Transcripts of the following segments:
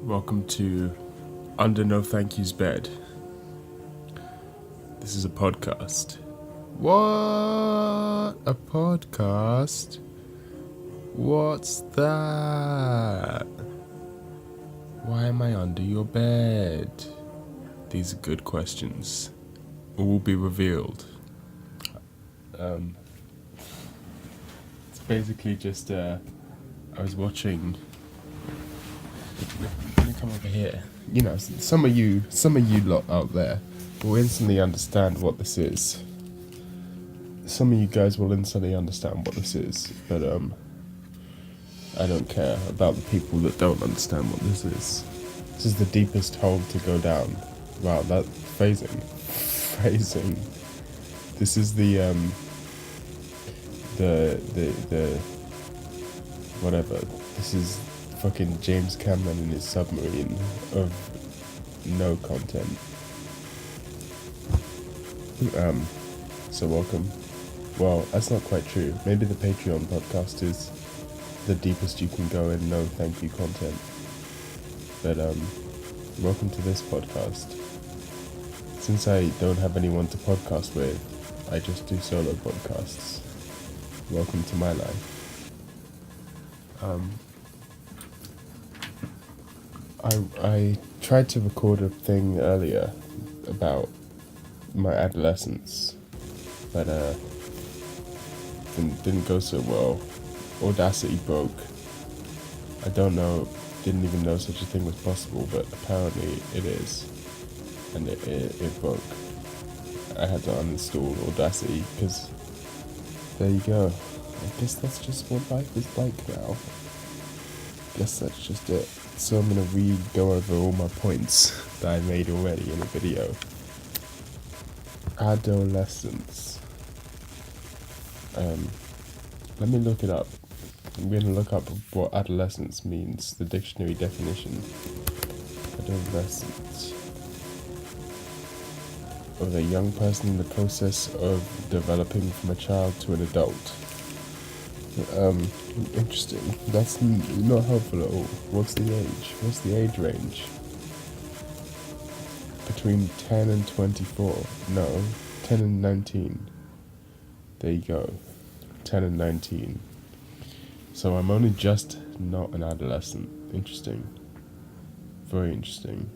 Welcome to Under No Thank You's Bed. This is a podcast. What? A podcast? What's that? Why am I under your bed? These are good questions. All will be revealed. It's basically just, I was watching... Let me come over here. You know, some of you lot out there will instantly understand what this is. Some of you guys will instantly understand what this is, but I don't care about the people that don't understand what this is. This is the deepest hole to go down. Wow, that phrasing. This is the whatever. This is fucking James Cameron in his submarine of no content. So welcome. Well, that's not quite true. Maybe the Patreon podcast is the deepest you can go in no thank you content. But welcome to this podcast. Since I don't have anyone to podcast with, I just do solo podcasts. Welcome to my life. I tried to record a thing earlier about my adolescence, but didn't go so well. Audacity broke. I didn't even know such a thing was possible, but apparently it is, and it broke. I had to uninstall Audacity because there you go. I guess that's just what life is like now. Guess that's just it. So I'm gonna go over all my points that I made already in a video. Adolescence. Let me look it up. I'm gonna look up what adolescence means, the dictionary definition. Adolescence. Of a young person in the process of developing from a child to an adult. Interesting. That's not helpful at all. What's the age? What's the age range? Between 10 and 24. No, 10 and 19. There you go. 10 and 19. So I'm only just not an adolescent. Interesting. Very interesting.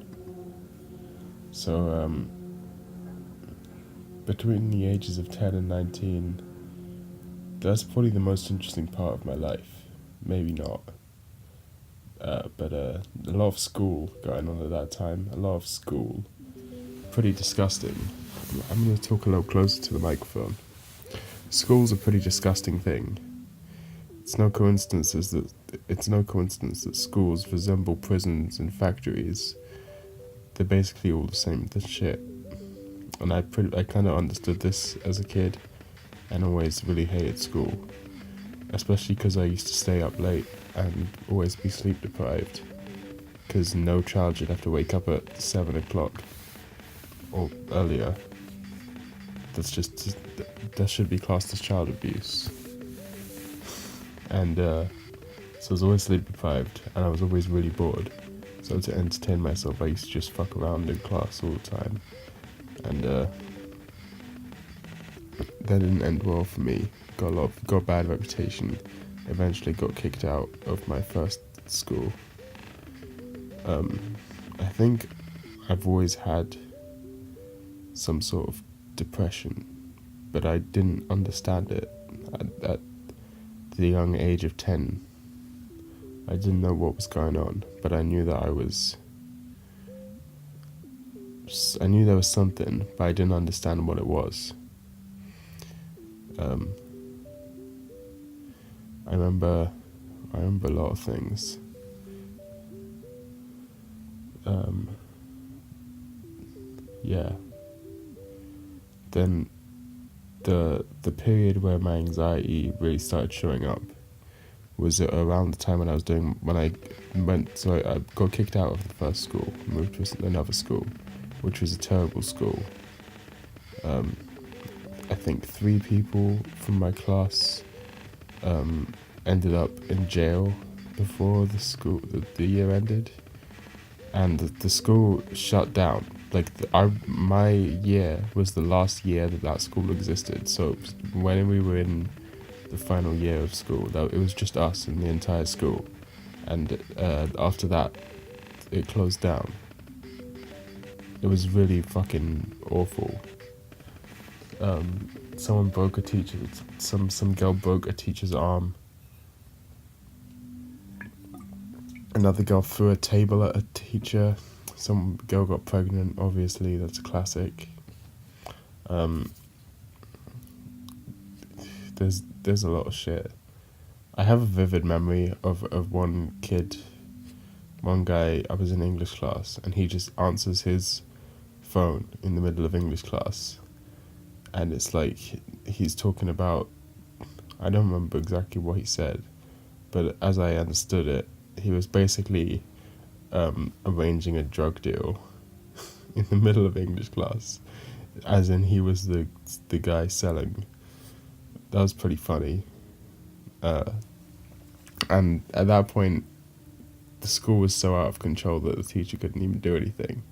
So, between the ages of 10 and 19, that's probably the most interesting part of my life. Maybe not. But a lot of school going on at that time. A lot of school. Pretty disgusting. I'm going to talk a little closer to the microphone. School's a pretty disgusting thing. It's no coincidence that schools resemble prisons and factories. They're basically all the same shit. And I kind of understood this as a kid. And always really hated school, especially because I used to stay up late and always be sleep deprived, because no child should have to wake up at 7 o'clock or earlier. That should be classed as child abuse. And so I was always sleep deprived, and I was always really bored. So to entertain myself, I used to just fuck around in class all the time, and that didn't end well for me. Got a bad reputation. Eventually got kicked out of my first school. I think I've always had some sort of depression, but I didn't understand it at the young age of 10. I didn't know what was going on, but I knew that there was something, but I didn't understand what it was. I remember a lot of things. Yeah. Then the period where my anxiety really started showing up was around the time when I got kicked out of the first school, moved to another school, which was a terrible school. I think 3 people from my class ended up in jail before the year ended. and the school shut down. Like my year was the last year that school existed. So when we were in the final year of school, it was just us in the entire school, and after that, it closed down. It was really fucking awful. Someone broke a teacher. Some girl broke a teacher's arm. Another girl threw a table at a teacher. Some girl got pregnant, obviously, that's a classic. There's a lot of shit. I have a vivid memory of one guy. I was in English class, and he just answers his phone in the middle of English class, and it's like he's talking about, I don't remember exactly what he said, but as I understood it, he was basically arranging a drug deal in the middle of English class, as in he was the guy selling. That was pretty funny. And at that point, the school was so out of control that the teacher couldn't even do anything.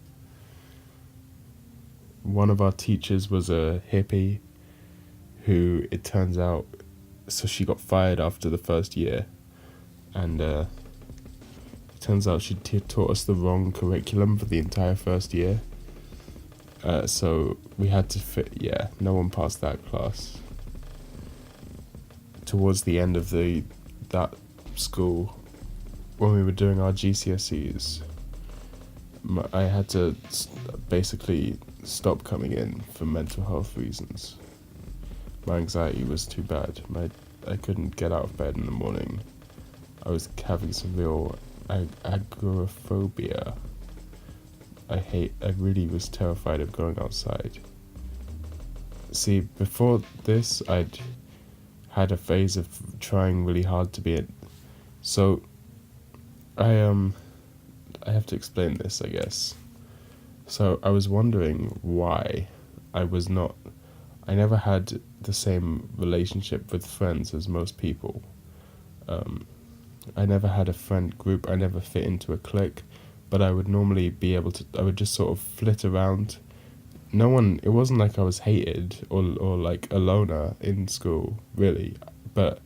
One of our teachers was a hippie who, it turns out, so she got fired after the first year, and it turns out she taught us the wrong curriculum for the entire first year. So we had to no one passed that class. Towards the end of that school, when we were doing our GCSEs, I had to basically stop coming in for mental health reasons. My anxiety was too bad. I couldn't get out of bed in the morning. I was having some real agoraphobia. I really was terrified of going outside. See, before this, I'd had a phase of trying really hard to be it. So, I have to explain this, I guess. So, I was wondering why I never had the same relationship with friends as most people. I never had a friend group, I never fit into a clique, but I would normally be able to, I would just sort of flit around. It wasn't like I was hated or like a loner in school, really, but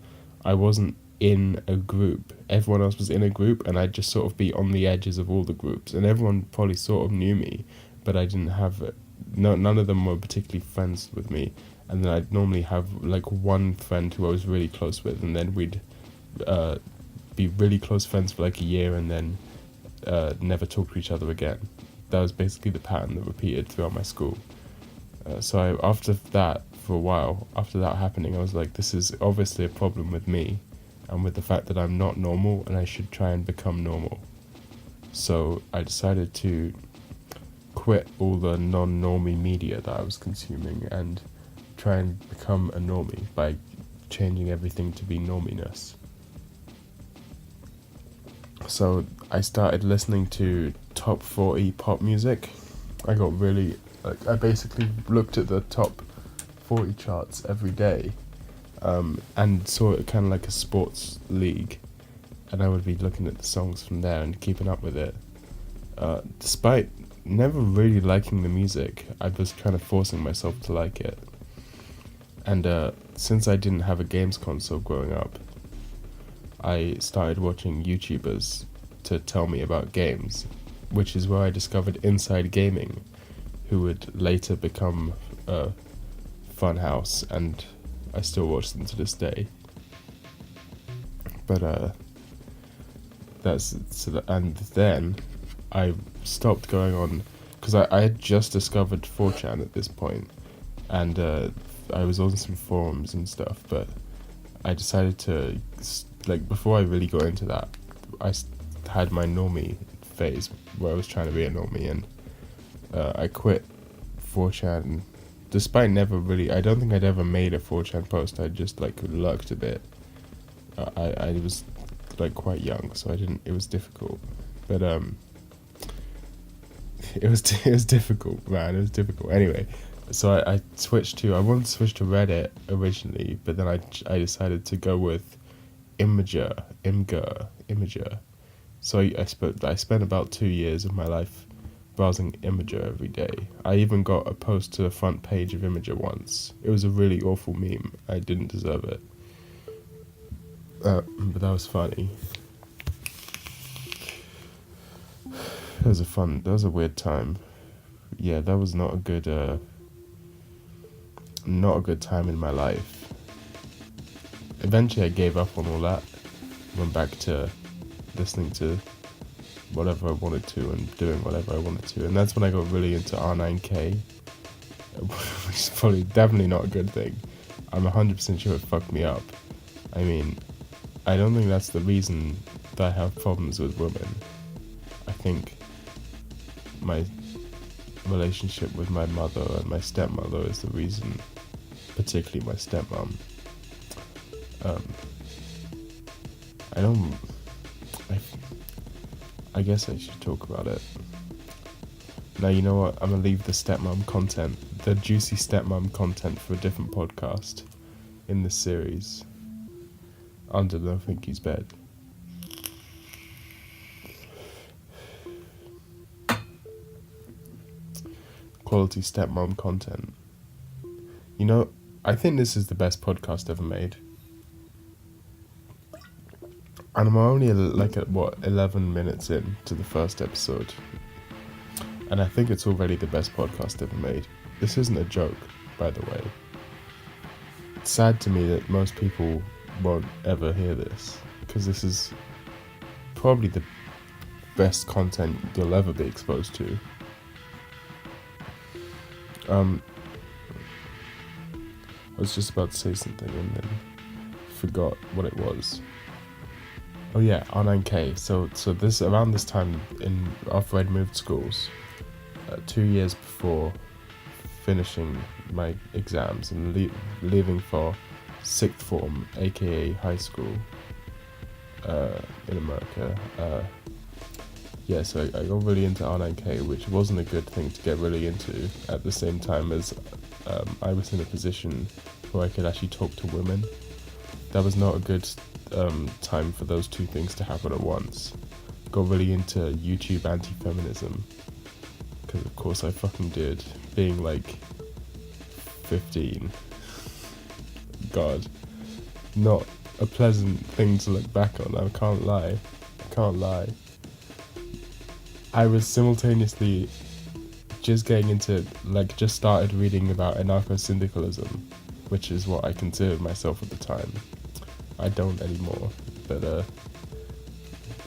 I wasn't in a group. Everyone else was in a group, and I'd just sort of be on the edges of all the groups, and everyone probably sort of knew me, but I didn't have it. None of them were particularly friends with me, and then I'd normally have like one friend who I was really close with, and then we'd be really close friends for like a year, and then never talk to each other again. That was basically the pattern that repeated throughout my school. So after that, for a while, after that happening, I was like, this is obviously a problem with me, and with the fact that I'm not normal, and I should try and become normal. So I decided to quit all the non-normie media that I was consuming and try and become a normie by changing everything to be norminess. So I started listening to top 40 pop music. I basically looked at the top 40 charts every day, and saw it kind of like a sports league, and I would be looking at the songs from there and keeping up with it. Despite never really liking the music, I was kind of forcing myself to like it. And since I didn't have a games console growing up, I started watching YouTubers to tell me about games, which is where I discovered Inside Gaming, who would later become Funhouse, and I still watch them to this day. But and then I stopped going on, because I had just discovered 4chan at this point, and I was on some forums and stuff, but I decided to, like, before I really got into that, I had my normie phase where I was trying to be a normie, and I quit 4chan, despite I don't think I'd ever made a 4chan post. I just like lurked a bit. I was like quite young, so it was difficult, but it was difficult, man. It was difficult. Anyway, so I wanted to switch to Reddit originally, but then I decided to go with Imgur. So I spent about 2 years of my life browsing Imager every day. I even got a post to the front page of Imager once. It was a really awful meme. I didn't deserve it. But that was funny. That was a weird time. Yeah, that was not a good time in my life. Eventually I gave up on all that, went back to listening to whatever I wanted to and doing whatever I wanted to, and that's when I got really into R9K, which is definitely not a good thing. I'm 100% sure it fucked me up. I mean, I don't think that's the reason that I have problems with women. I think my relationship with my mother and my stepmother is the reason, particularly my stepmom. I guess I should talk about it. Now, you know what? I'm gonna leave the stepmom content, the juicy stepmom content, for a different podcast in this series. Under No Thinky's bed. Quality stepmom content. You know, I think this is the best podcast ever made. And I'm only 11 minutes in to the first episode. And I think it's already the best podcast ever made. This isn't a joke, by the way. It's sad to me that most people won't ever hear this, because this is probably the best content you'll ever be exposed to. I was just about to say something and then forgot what it was. Oh yeah, R9K. So this around this time after I'd moved schools, 2 years before finishing my exams and leaving for sixth form, aka high school, in America. So I got really into R9K, which wasn't a good thing to get really into at the same time as I was in a position where I could actually talk to women. That was not a good time for those two things to happen at once. Got really into YouTube anti-feminism, because of course I fucking did, being like 15. God, not a pleasant thing to look back on. I can't lie. I was simultaneously just started reading about anarcho-syndicalism, which is what I considered myself at the time. I don't anymore, but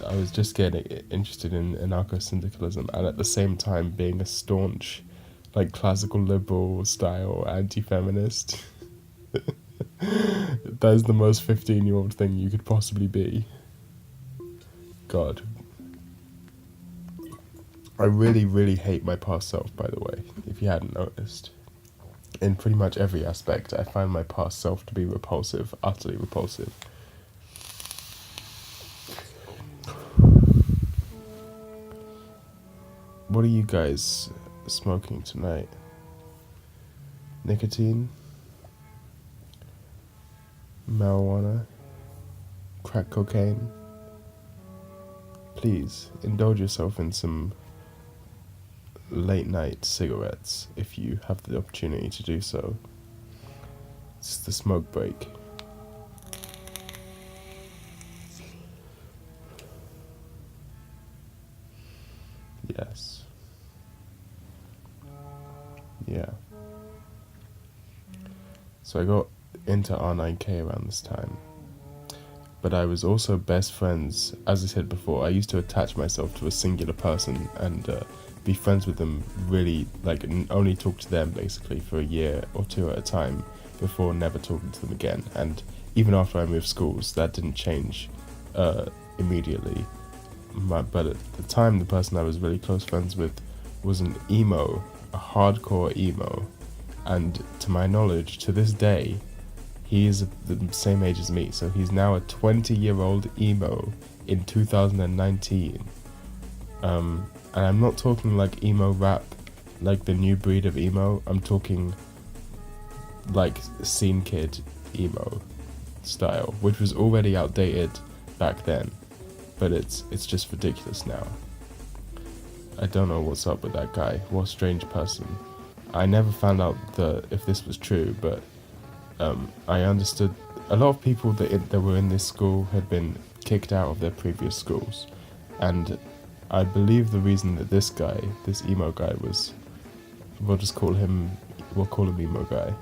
I was just getting interested in anarcho-syndicalism, and at the same time being a staunch, classical liberal style anti-feminist. That is the most 15-year-old thing you could possibly be. God. I really, really hate my past self, by the way, if you hadn't noticed. In pretty much every aspect, I find my past self to be repulsive, utterly repulsive. What are you guys smoking tonight? Nicotine? Marijuana? Crack cocaine? Please, indulge yourself in some late night cigarettes if you have the opportunity to do so. It's the smoke break. Yes. Yeah. So I got into R9K around this time. But I was also best friends, as I said before. I used to attach myself to a singular person and be friends with them, really, only talk to them basically for a year or two at a time before never talking to them again. And even after I moved schools, that didn't change immediately. But at the time, the person I was really close friends with was an emo, a hardcore emo. And to my knowledge, to this day, he is the same age as me, so he's now a 20-year-old emo in 2019. And I'm not talking emo rap, the new breed of emo. I'm talking scene kid emo style, which was already outdated back then. but it's just ridiculous now. I don't know what's up with that guy. What a strange person. I never found out if this was true, but I understood a lot of people that were in this school had been kicked out of their previous schools, and I believe the reason that this emo guy was, we'll call him emo guy.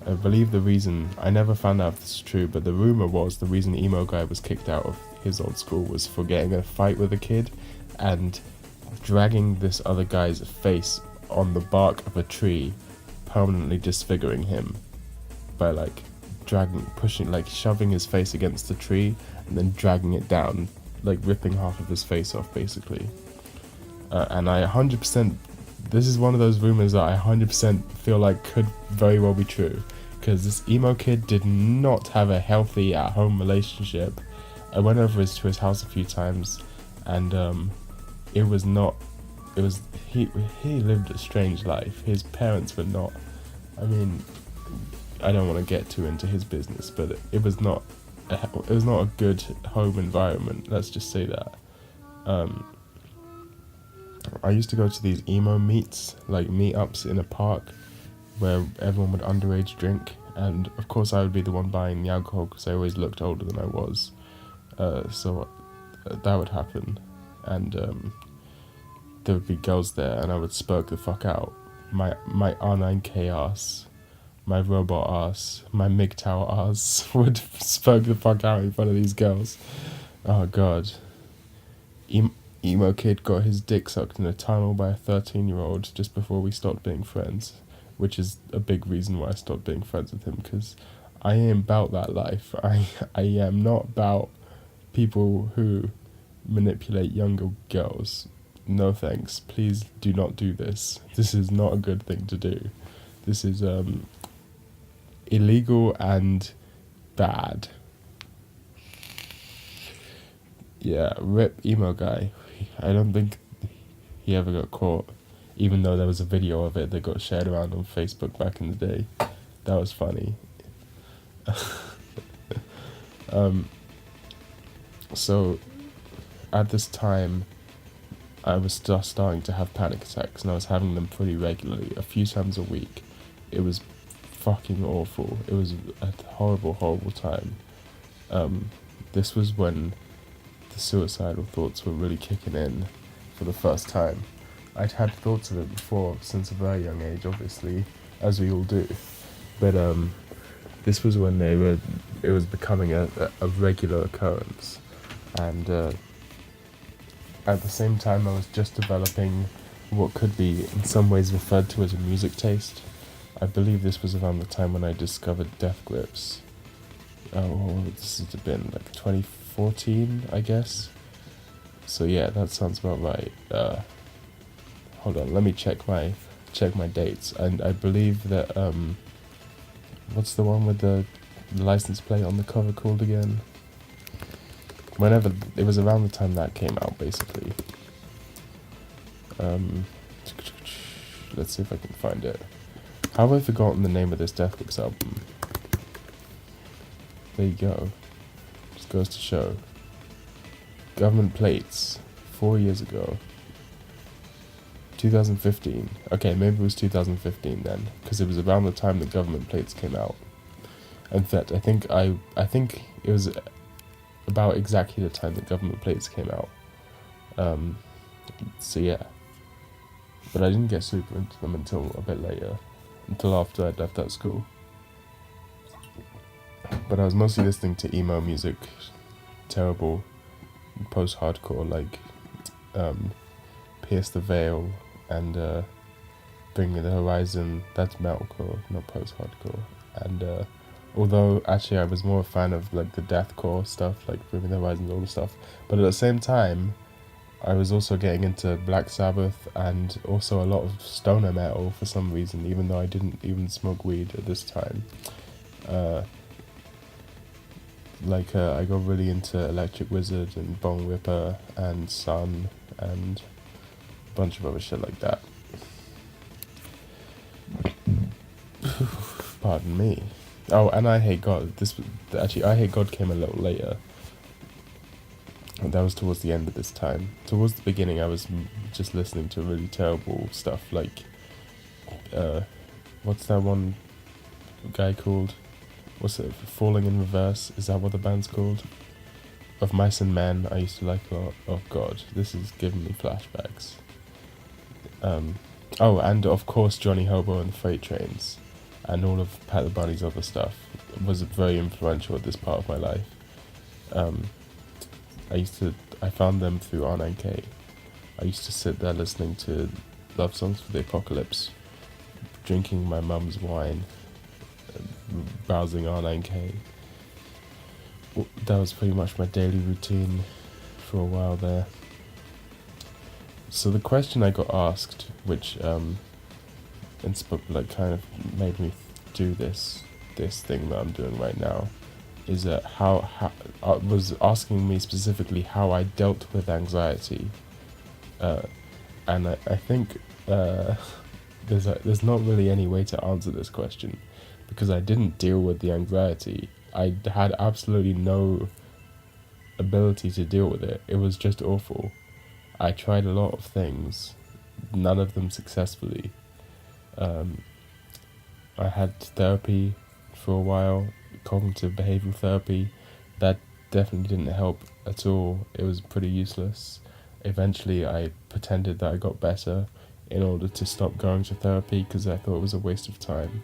I believe the reason, I never found out if this is true, but the rumor was the reason emo guy was kicked out of his old school was for getting in a fight with a kid and dragging this other guy's face on the bark of a tree, permanently disfiguring him by like shoving his face against the tree and then dragging it down, like ripping half of his face off basically. And I 100%, this is one of those rumors that I 100% feel like could very well be true, because this emo kid did not have a healthy at-home relationship. I went over to his house a few times, and he lived a strange life. His parents were not, I mean, I don't want to get too into his business, but it was not a good home environment, let's just say that. I used to go to these emo meetups in a park where everyone would underage drink, and of course I would be the one buying the alcohol because I always looked older than I was. So that would happen, and there would be girls there, and I would spurk the fuck out. My R9K ass, my robot ass, my MGTOW ass would spurk the fuck out in front of these girls. Oh god. Emo kid got his dick sucked in a tunnel by a 13-year-old just before we stopped being friends, which is a big reason why I stopped being friends with him, because I ain't about that life. I am not about people who manipulate younger girls. No thanks. Please do not do this. This is not a good thing to do. This is illegal and bad. Yeah, rip emo guy. I don't think he ever got caught, even though there was a video of it that got shared around on Facebook back in the day. That was funny. So at this time I was just starting to have panic attacks, and I was having them pretty regularly, a few times a week. It was fucking awful. It was a horrible time. This was when the suicidal thoughts were really kicking in for the first time. I'd had thoughts of it before since a very young age, obviously, as we all do, but this was when it was becoming a regular occurrence, and at the same time I was just developing what could be in some ways referred to as a music taste. I believe this was around the time when I discovered Death Grips. This has been like 2014, I guess. So yeah, that sounds about right. Hold on, let me check my dates. And I believe that what's the one with the license plate on the cover called again? Whenever it was around the time that came out, basically. Let's see if I can find it. How have I forgotten the name of this Death Grips album? There you go. Just goes to show. Government Plates, 4 years ago. 2015. Okay, maybe it was 2015 then, because it was around the time that Government Plates came out. In fact, I think it was about exactly the time that Government Plates came out. So yeah. But I didn't get super into them until a bit later, until after I'd left that school. But I was mostly listening to emo music, terrible post-hardcore, like Pierce the Veil and Bring Me the Horizon. That's metalcore, not post-hardcore. And although actually I was more a fan of like the deathcore stuff, like Bring Me the Horizon and all the stuff, but at the same time I was also getting into Black Sabbath and also a lot of stoner metal for some reason, even though I didn't even smoke weed at this time. I got really into Electric Wizard and Bone Ripper and Sun and a bunch of other shit like that. Pardon me. Oh, and I Hate God. I Hate God came a little later. that was towards the end of this time. Towards the beginning, I was just listening to really terrible stuff, like, what's that one guy called? What's it? Falling in Reverse? Is that what the band's called? Of Mice and Men, I used to like a lot. Oh god, this is giving me flashbacks. Oh, and of course Johnny Hobo and the Freight Trains, and all of Pat the Bunny's other stuff was very influential at this part of my life. I found them through R9K. I used to sit there listening to love songs for the apocalypse, drinking my mum's wine, browsing R9K. That was pretty much my daily routine for a while there. So the question I got asked, which kind of made me do this thing that I'm doing right now, is how was asking me specifically how I dealt with anxiety, and I think there's not really any way to answer this question, because I didn't deal with the anxiety. I had absolutely no ability to deal with it. It was just awful. I tried a lot of things, none of them successfully. I had therapy for a while, cognitive behavioral therapy. That definitely didn't help at all. It was pretty useless. Eventually I pretended that I got better in order to stop going to therapy, because I thought it was a waste of time,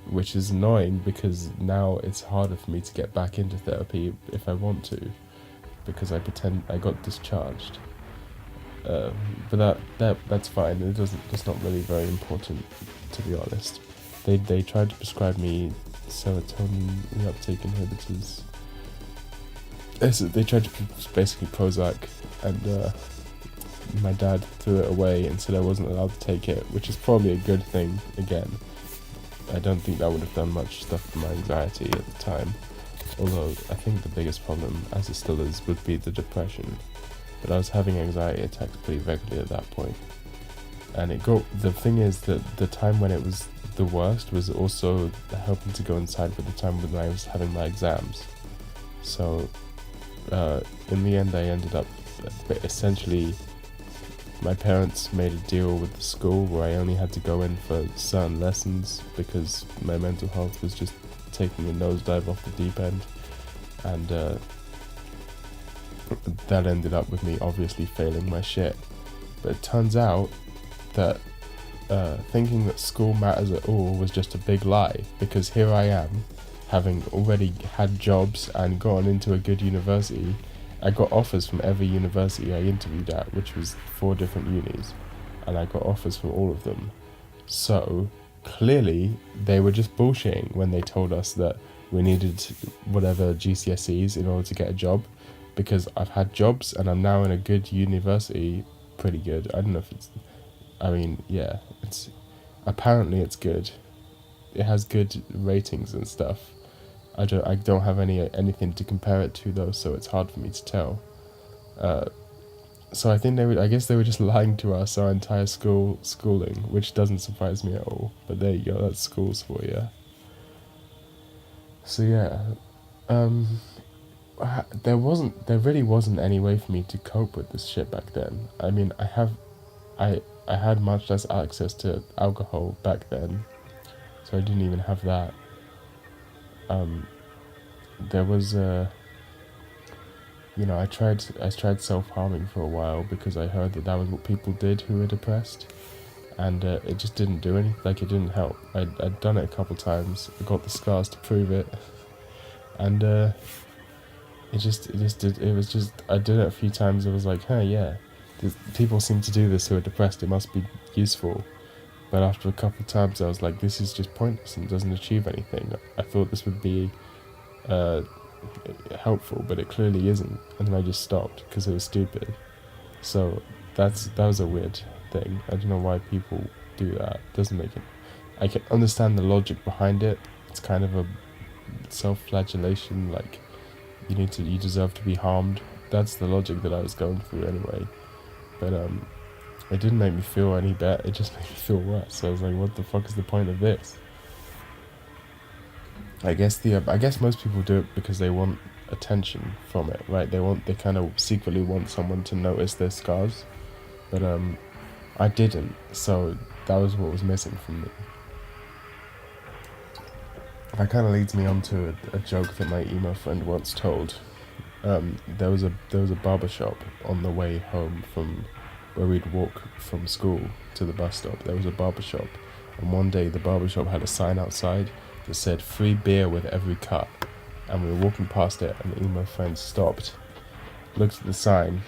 which is annoying because now it's harder for me to get back into therapy if I want to, because I pretend I got discharged. But that's fine. It's not really very important, to be honest. They tried to prescribe me serotonin reuptake inhibitors. They tried to basically Prozac, and my dad threw it away and said I wasn't allowed to take it, which is probably a good thing. Again, I don't think that would have done much stuff for my anxiety at the time, although I think the biggest problem, as it still is, would be the depression. But I was having anxiety attacks pretty regularly at that point. And the thing is that the time when it was the worst was also helping to go inside with the time when I was having my exams. So in the end I ended up, essentially, my parents made a deal with the school where I only had to go in for certain lessons because my mental health was just taking a nosedive off the deep end. And that ended up with me obviously failing my shit. But it turns out that thinking that school matters at all was just a big lie, because here I am, having already had jobs and gone into a good university. I got offers from every university I interviewed at, which was 4 different unis, and I got offers from all of them. So clearly they were just bullshitting when they told us that we needed whatever GCSEs in order to get a job, because I've had jobs and I'm now in a good university, pretty good. I don't know if it's, apparently it's good. It has good ratings and stuff. I don't have anything to compare it to though, so it's hard for me to tell. So I think I guess they were just lying to us our entire schooling, which doesn't surprise me at all. But there you go, that's schools for you. So yeah, there really wasn't any way for me to cope with this shit back then. I mean, I had much less access to alcohol back then, so I didn't even have that. There was I tried self-harming for a while because I heard that was what people did who were depressed, and it just didn't do anything. Like, it didn't help. I'd done it a couple times. I got the scars to prove it, and I did it a few times. I was like, yeah, people seem to do this who are depressed. It must be useful. But after a couple of times, I was like, this is just pointless and doesn't achieve anything. I thought this would be helpful, but it clearly isn't. And then I just stopped because it was stupid. So that was a weird thing. I don't know why people do that. It doesn't make it. I can understand the logic behind it. It's kind of a self-flagellation, like you deserve to be harmed. That's the logic that I was going through anyway. But it didn't make me feel any better, it just made me feel worse. So I was like, what the fuck is the point of this? I guess most people do it because they want attention from it, right? They kind of secretly want someone to notice their scars, but I didn't, so that was what was missing from me. That kind of leads me on to a joke that my emo friend once told. There was a barber shop on the way home from where we'd walk from school to the bus stop. There was a barber shop, and one day the barber shop had a sign outside that said "free beer with every cut." And we were walking past it, and the emo friend stopped, looked at the sign,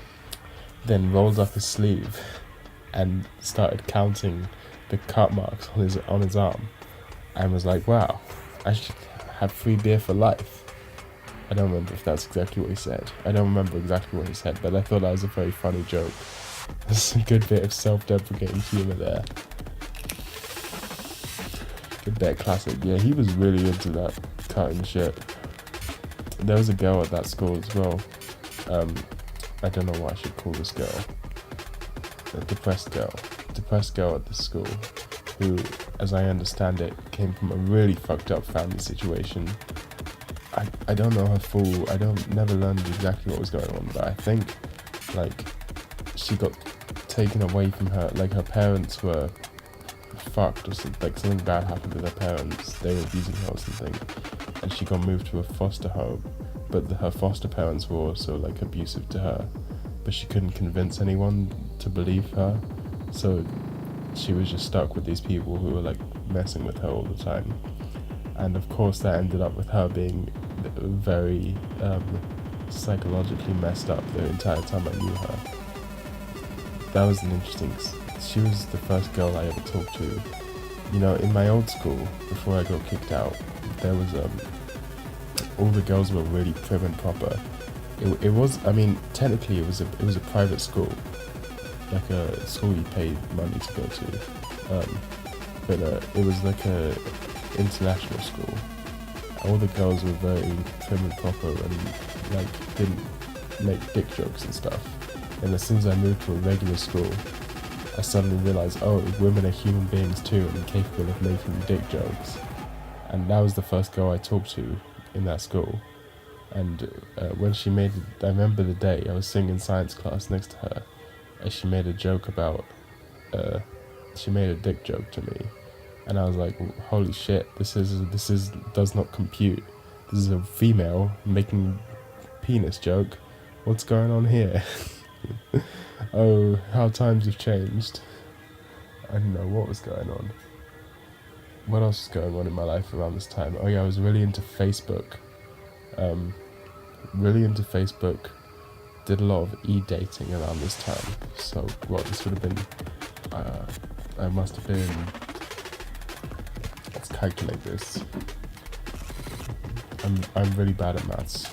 then rolled up his sleeve, and started counting the cut marks on his arm, and was like, "Wow, I should have free beer for life." I don't remember if that's exactly what he said. I don't remember exactly what he said, but I thought that was a very funny joke. There's a good bit of self-deprecating humour there. Good bit classic. Yeah, he was really into that cutting shit. There was a girl at that school as well. I don't know what I should call this girl. A depressed girl. Depressed girl at the school who, as I understand it, came from a really fucked up family situation. I don't know her full, never learned exactly what was going on, but I think, like, she got taken away from her, like, her parents were fucked, or something, like, something bad happened with her parents, they were abusing her or something, and she got moved to a foster home, but her foster parents were also, like, abusive to her, but she couldn't convince anyone to believe her, so she was just stuck with these people who were, like, messing with her all the time. And of course that ended up with her being very psychologically messed up the entire time I knew her. That was an interesting... She was the first girl I ever talked to. You know, in my old school, before I got kicked out, there was... all the girls were really prim and proper. It was... I mean, technically it was a private school. Like a school you paid money to go to. But it was like a international school. All the girls were very prim and proper and like didn't make dick jokes and stuff. And as soon as I moved to a regular school, I suddenly realized, oh, women are human beings too and capable of making dick jokes. And that was the first girl I talked to in that school. And when she made, I remember the day I was sitting in science class next to her, and she made a joke about, she made a dick joke to me. And I was like, holy shit, this does not compute. This is a female making penis joke. What's going on here? Oh, how times have changed. I don't know what was going on. What else was going on in my life around this time? Oh yeah, I was really into Facebook. Did a lot of e-dating around this time. So, what, this would have been, I must have been... Let's calculate this. I'm really bad at maths.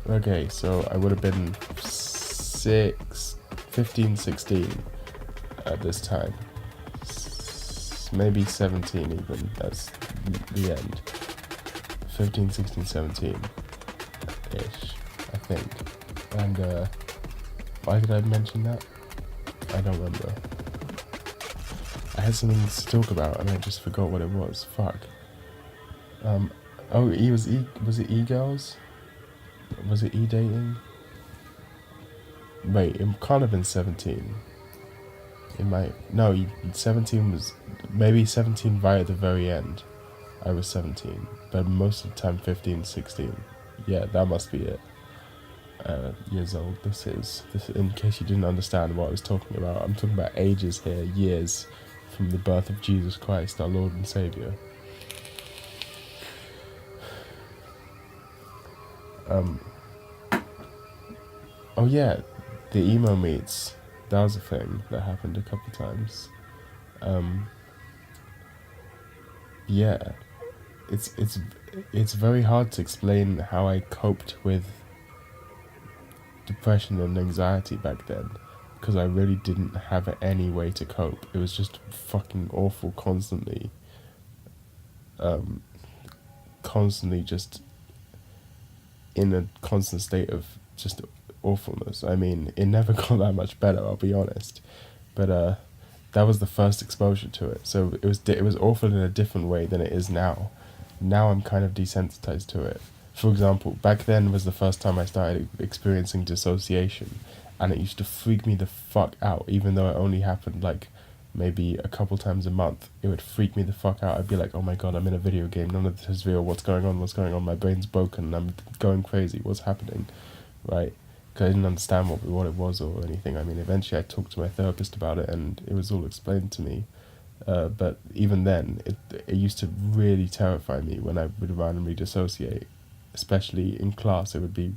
Okay, so I would have been 15, 16 at this time. Maybe 17 even, that's the end. 15, 16, 17-ish, I think. And why did I mention that? I don't remember. I had something to talk about and I just forgot what it was. Fuck. Was it e-girls? Was it e-dating? Wait, it can't have been 17. 17 was, maybe 17 right at the very end. I was 17, but most of the time 15, 16. Yeah, that must be it. Years old, this is, in case you didn't understand what I was talking about, I'm talking about ages here, years from the birth of Jesus Christ, our Lord and Saviour. Oh yeah, the emo meets, that was a thing that happened a couple times. Yeah, it's very hard to explain how I coped with depression and anxiety back then, because I really didn't have any way to cope. It was just fucking awful constantly. Constantly just in a constant state of just awfulness. I mean, it never got that much better, I'll be honest. But that was the first exposure to it. So it was awful in a different way than it is now. Now I'm kind of desensitized to it. For example, back then was the first time I started experiencing dissociation, and it used to freak me the fuck out, even though it only happened like maybe a couple times a month. It would freak me the fuck out. I'd be like, oh my god, I'm in a video game, none of this is real, what's going on, my brain's broken, I'm going crazy, what's happening, right? Because I didn't understand what it was or anything. I mean, eventually I talked to my therapist about it, and it was all explained to me. But even then, it used to really terrify me when I would randomly dissociate, especially in class. It would be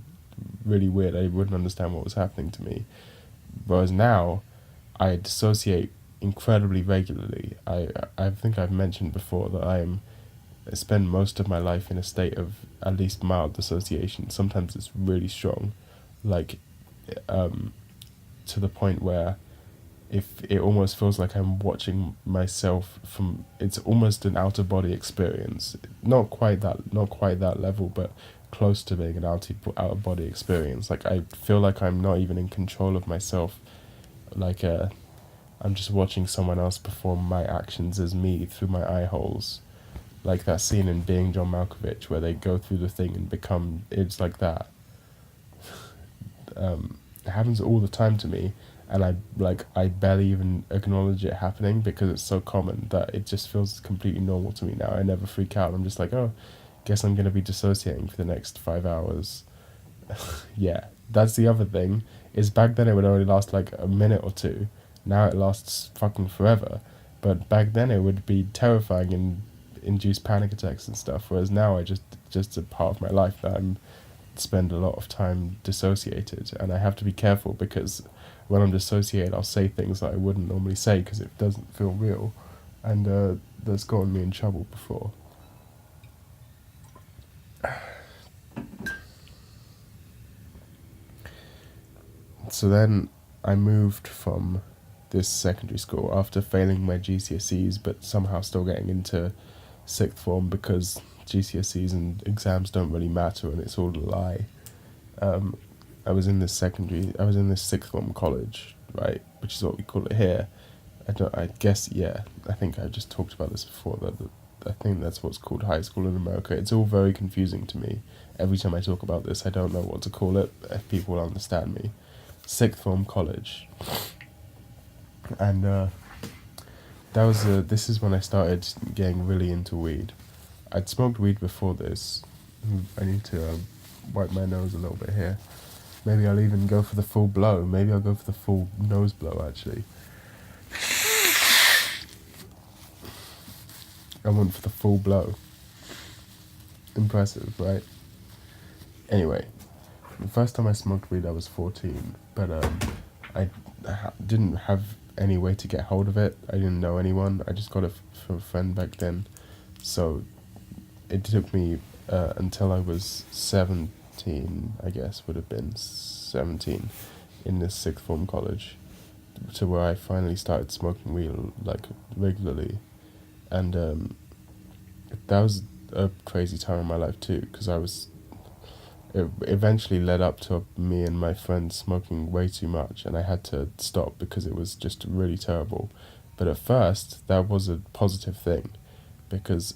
really weird. I wouldn't understand what was happening to me. Whereas now, I dissociate incredibly regularly. I think I've mentioned before that I spend most of my life in a state of at least mild dissociation. Sometimes it's really strong, like to the point where if it almost feels like I'm watching myself from, it's almost an out of body experience. Not quite that level, but close to being an out of body experience. Like I feel like I'm not even in control of myself. Like I'm just watching someone else perform my actions as me through my eye holes. Like that scene in Being John Malkovich where they go through the thing and become, it's like that. It happens all the time to me, and I barely even acknowledge it happening because it's so common that it just feels completely normal to me now. I never freak out. I'm just like, oh, guess I'm gonna be dissociating for the next 5 hours. Yeah, that's the other thing, is back then it would only last like a minute or two. Now it lasts fucking forever. But back then it would be terrifying and induce panic attacks and stuff, whereas now I just a part of my life that I'm spend a lot of time dissociated, and I have to be careful because when I'm dissociated I'll say things that I wouldn't normally say because it doesn't feel real, and that's gotten me in trouble before. So then I moved from this secondary school after failing my GCSEs but somehow still getting into sixth form because GCSEs and exams don't really matter and it's all a lie. I was in this sixth form college, right, which is what we call it here. I think I just talked about this before, I think that's what's called high school in America. It's all very confusing to me. Every time I talk about this, I don't know what to call it, if people will understand me. Sixth form college. And this is when I started getting really into weed. I'd smoked weed before this. I need to wipe my nose a little bit here. Maybe I'll even go for the full blow. Maybe I'll go for the full nose blow, actually. I went for the full blow. Impressive, right? Anyway, the first time I smoked weed I was 14, but I didn't have any way to get hold of it. I didn't know anyone. I just got it from a friend back then. So it took me until I was 17, I guess, would have been 17, in this sixth form college, to where I finally started smoking weed like regularly. And that was a crazy time in my life too, because it eventually led up to me and my friends smoking way too much, and I had to stop because it was just really terrible. But at first, that was a positive thing, because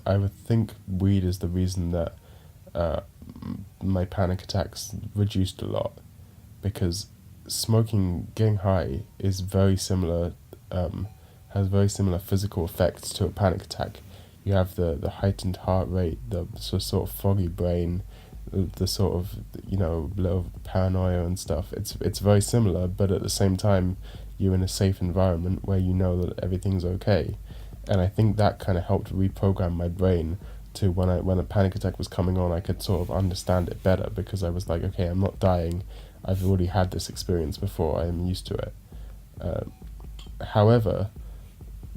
I would think weed is the reason that my panic attacks reduced a lot, because getting high is very similar, has very similar physical effects to a panic attack. You have the heightened heart rate, the sort of foggy brain, the sort of, little paranoia and stuff. It's very similar, but at the same time, you're in a safe environment where you know that everything's okay. And I think that kind of helped reprogram my brain to when a panic attack was coming on, I could sort of understand it better, because I was like, okay, I'm not dying. I've already had this experience before. I'm used to it. However,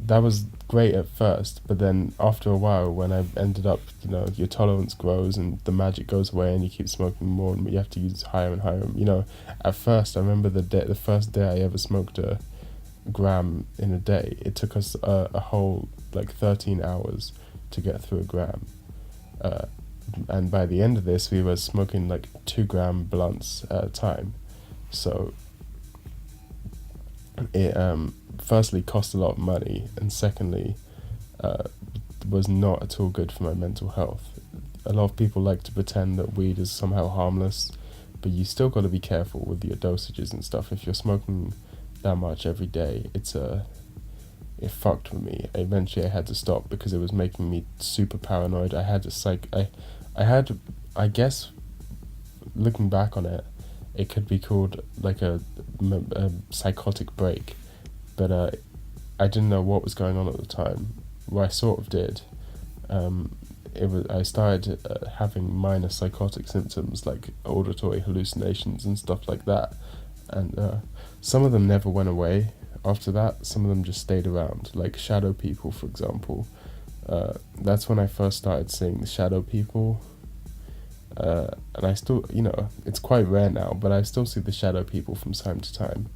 that was great at first, but then after a while, when I ended up, your tolerance grows and the magic goes away and you keep smoking more and you have to use higher and higher. At first, I remember the first day I ever smoked a gram in a day. It took us a whole 13 hours to get through a gram. And by the end of this, we were smoking 2 gram blunts at a time. So it firstly cost a lot of money, and secondly uh, was not at all good for my mental health. A lot of people like to pretend that weed is somehow harmless, but you still got to be careful with your dosages and stuff. If you're smoking that much every day, it fucked with me. Eventually I had to stop because it was making me super paranoid. I guess, looking back on it, it could be called like a psychotic break, but I didn't know what was going on at the time. Well, I sort of did. I started having minor psychotic symptoms like auditory hallucinations and stuff like that, and some of them never went away after that. Some of them just stayed around, like shadow people, for example. That's when I first started seeing the shadow people, and I still, it's quite rare now, but I still see the shadow people from time to time.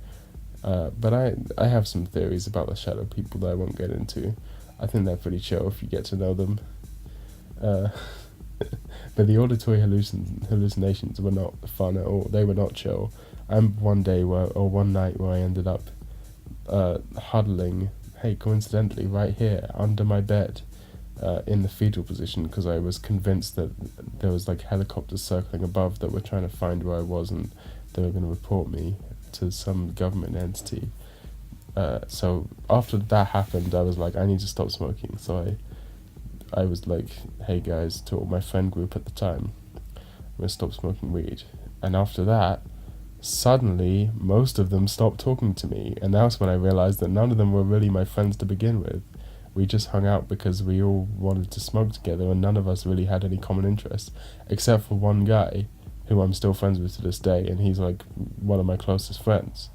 But I have some theories about the shadow people that I won't get into. I think they're pretty chill if you get to know them. Uh, but the auditory hallucinations were not fun at all. They were not chill. One night where I ended up huddling, hey, coincidentally, right here under my bed, in the fetal position, because I was convinced that there was like helicopters circling above that were trying to find where I was, and they were going to report me to some government entity. So after that happened, I was like, I need to stop smoking. So I was like, hey guys, to my friend group at the time, I'm going to stop smoking weed. And after that, suddenly, most of them stopped talking to me. And that's when I realized that none of them were really my friends to begin with. We just hung out because we all wanted to smoke together, and none of us really had any common interests, except for one guy, who I'm still friends with to this day, and he's like one of my closest friends,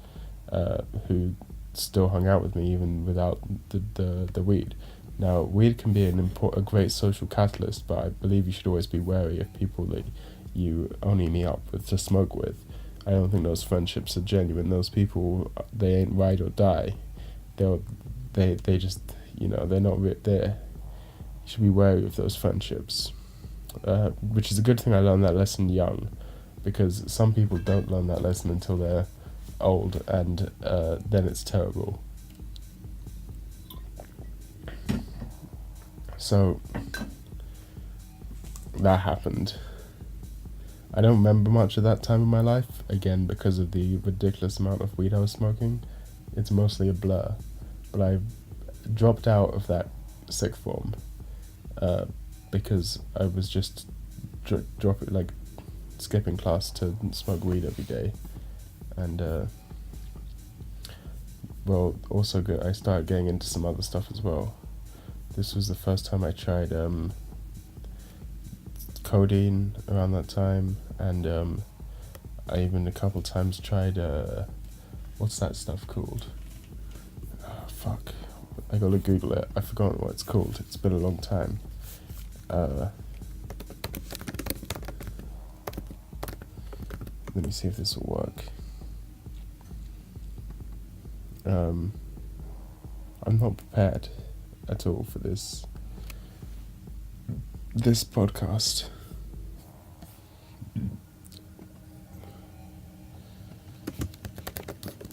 who still hung out with me even without the weed. Now, weed can be a great social catalyst, but I believe you should always be wary of people that you only meet up with to smoke with. I don't think those friendships are genuine. Those people, they ain't ride or die. They just, they're not there. You should be wary of those friendships, which is a good thing I learned that lesson young, because some people don't learn that lesson until they're old, and then it's terrible. So that happened. I don't remember much of that time in my life, again because of the ridiculous amount of weed I was smoking. It's mostly a blur. But I dropped out of that sixth form because I was just skipping class to smoke weed every day. And also good, I started getting into some other stuff as well. This was the first time I tried codeine around that time, and I even a couple times tried what's that stuff called? Oh, fuck, I gotta Google it. I've forgotten what it's called. It's been a long time. Let me see if this will work. I'm not prepared at all for this podcast.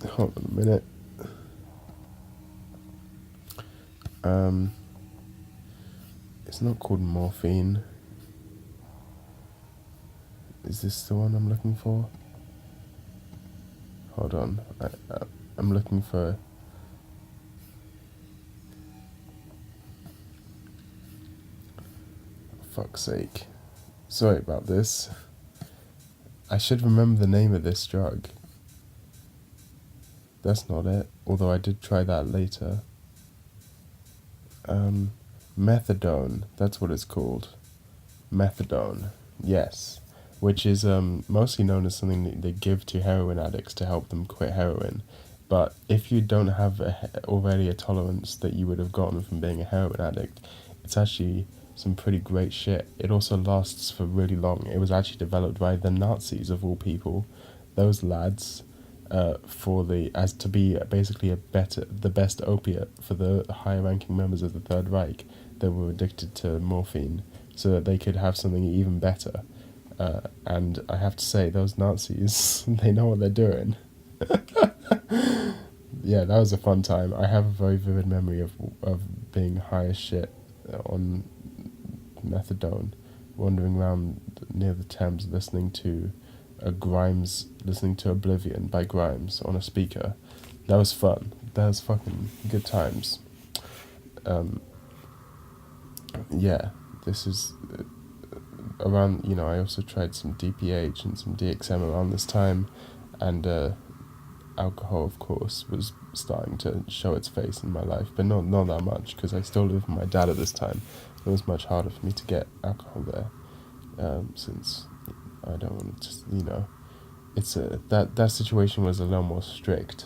Hold on a minute. It's not called morphine. Is this the one I'm looking for? Hold on. I'm looking for... Fuck's sake. Sorry about this. I should remember the name of this drug. That's not it, although I did try that later. Methadone, that's what it's called. Methadone, yes. Which is mostly known as something that they give to heroin addicts to help them quit heroin. But if you don't have already a tolerance that you would have gotten from being a heroin addict, it's actually some pretty great shit. It also lasts for really long. It was actually developed by the Nazis of all people, those lads, to be basically the best opiate for the higher ranking members of the Third Reich that were addicted to morphine, so that they could have something even better. And I have to say, those Nazis, they know what they're doing. yeah, that was a fun time. I have a very vivid memory of being high as shit on methadone, wandering around near the Thames, listening to listening to Oblivion by Grimes on a speaker. That was fun. That was fucking good times. Yeah, this is around. I also tried some DPH and some DXM around this time, and alcohol, of course, was starting to show its face in my life, but not that much, because I still lived with my dad at this time. It was much harder for me to get alcohol there, since I don't want to just, it's that situation was a little more strict.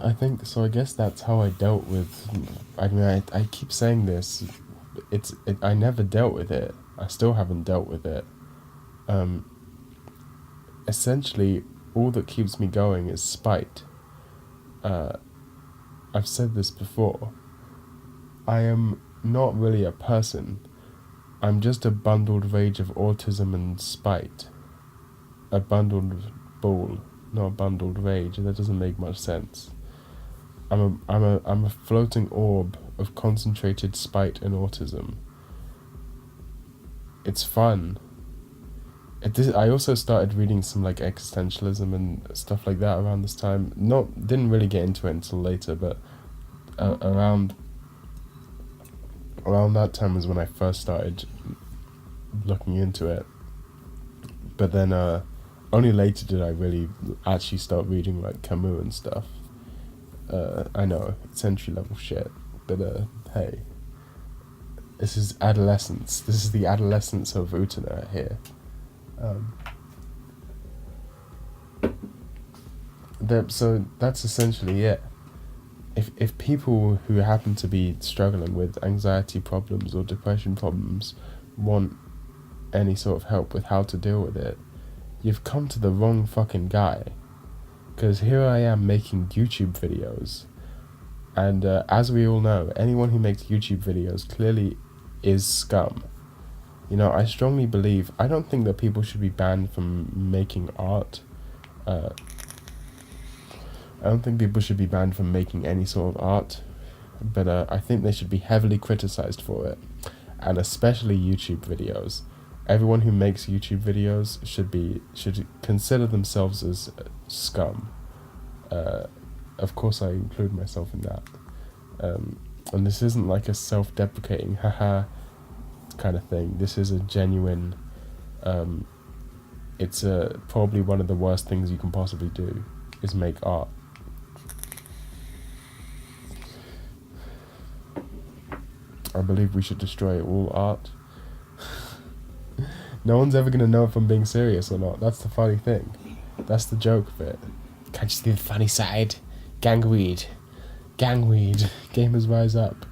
I think so. I guess that's how I dealt with. I mean, I keep saying this. I never dealt with it. I still haven't dealt with it. Essentially, all that keeps me going is spite. I've said this before. I am not really a person. I'm just a bundled rage of autism and spite. A bundled ball, not a bundled rage. That doesn't make much sense. I'm a floating orb of concentrated spite and autism. It's fun. I also started reading some like existentialism and stuff like that around this time. Didn't really get into it until later, but around that time was when I first started looking into it. But then only later did I really actually start reading like Camus and stuff. I know, it's entry level shit, but hey, this is adolescence. This is the adolescence of Utana here. So that's essentially it. If people who happen to be struggling with anxiety problems or depression problems want any sort of help with how to deal with it, you've come to the wrong fucking guy. Because here I am making YouTube videos, and as we all know, anyone who makes YouTube videos clearly is scum. I strongly believe, I don't think that people should be banned from making art. I don't think people should be banned from making any sort of art, but I think they should be heavily criticized for it, and especially YouTube videos. Everyone who makes YouTube videos should consider themselves as scum. Of course, I include myself in that. And this isn't like a self-deprecating, haha, kind of thing. This is a genuine. It's probably one of the worst things you can possibly do is make art. I believe we should destroy all art. No one's ever going to know if I'm being serious or not. That's the funny thing. That's the joke of it. Can't you see the funny side? Gangweed. Gamers rise up.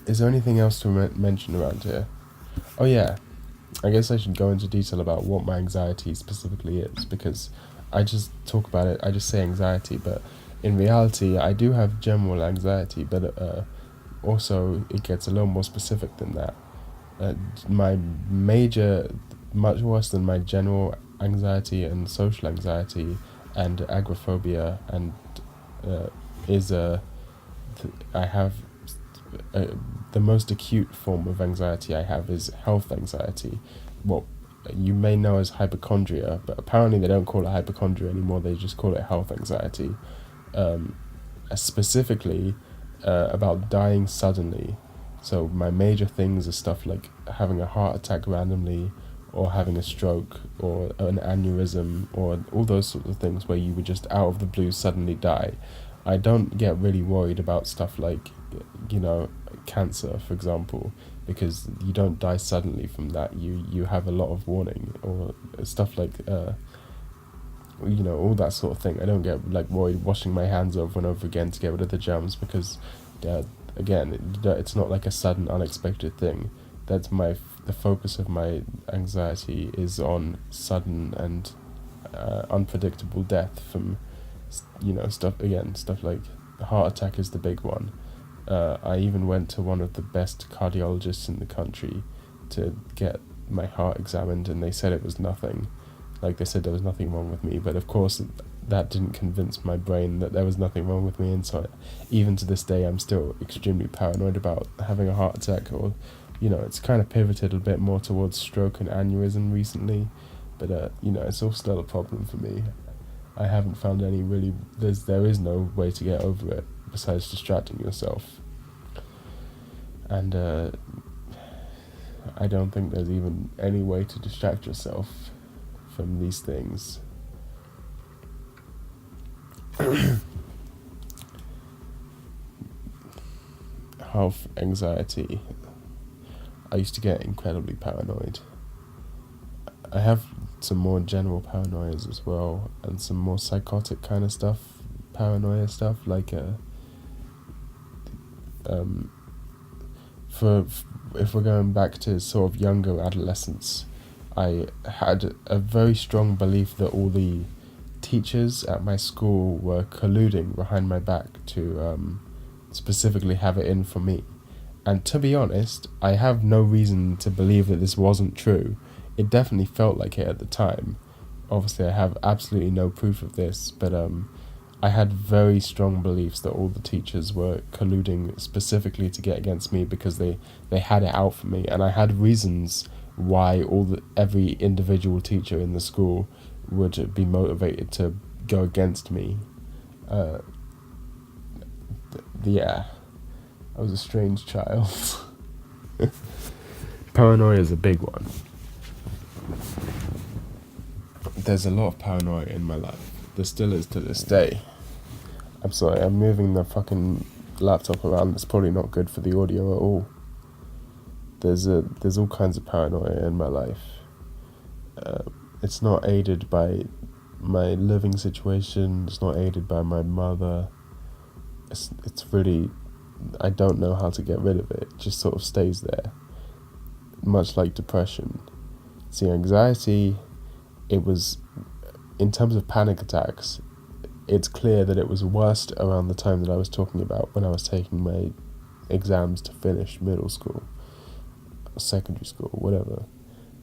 Is there anything else to mention around here? Oh yeah, I guess I should go into detail about what my anxiety specifically is, because I just talk about it, I just say anxiety, but in reality I do have general anxiety, but also it gets a little more specific than that. My major, much worse than my general anxiety and social anxiety and agoraphobia, and I have the most acute form of anxiety I have is health anxiety. What you may know as hypochondria, but apparently they don't call it hypochondria anymore, they just call it health anxiety. Specifically about dying suddenly. So my major things are stuff like having a heart attack randomly, or having a stroke, or an aneurysm, or all those sorts of things where you would just out of the blue suddenly die. I don't get really worried about stuff like, cancer, for example, because you don't die suddenly from that. You have a lot of warning, or stuff like, all that sort of thing. I don't get worried washing my hands over and over again to get rid of the germs, because, again, it's not like a sudden, unexpected thing. That's the focus of my anxiety is on sudden and unpredictable death from, stuff like the heart attack is the big one. I even went to one of the best cardiologists in the country to get my heart examined, and they said it was nothing. Like, they said there was nothing wrong with me, but of course that didn't convince my brain that there was nothing wrong with me, and so even to this day I'm still extremely paranoid about having a heart attack, or, it's kind of pivoted a bit more towards stroke and aneurysm recently, but, it's all still a problem for me. I haven't found any really, there is no way to get over it besides distracting yourself, and, I don't think there's even any way to distract yourself from these things. Health anxiety. I used to get incredibly paranoid. I have some more general paranoias as well, and some more psychotic kind of stuff, paranoia stuff, like if we're going back to sort of younger adolescence, I had a very strong belief that all the teachers at my school were colluding behind my back to specifically have it in for me. And to be honest, I have no reason to believe that this wasn't true. It definitely felt like it at the time. Obviously, I have absolutely no proof of this, but I had very strong beliefs that all the teachers were colluding specifically to get against me because they had it out for me, and I had reasons why every individual teacher in the school would be motivated to go against me. Yeah, I was a strange child. Paranoia is a big one. There's a lot of paranoia in my life. There still is to this day. I'm sorry, I'm moving the fucking laptop around. It's probably not good for the audio at all. There's all kinds of paranoia in my life. It's not aided by my living situation. It's not aided by my mother. It's really, I don't know how to get rid of it. It just sort of stays there. Much like depression. See, anxiety, it was, in terms of panic attacks, it's clear that it was worst around the time that I was talking about, when I was taking my exams to finish middle school, secondary school, whatever.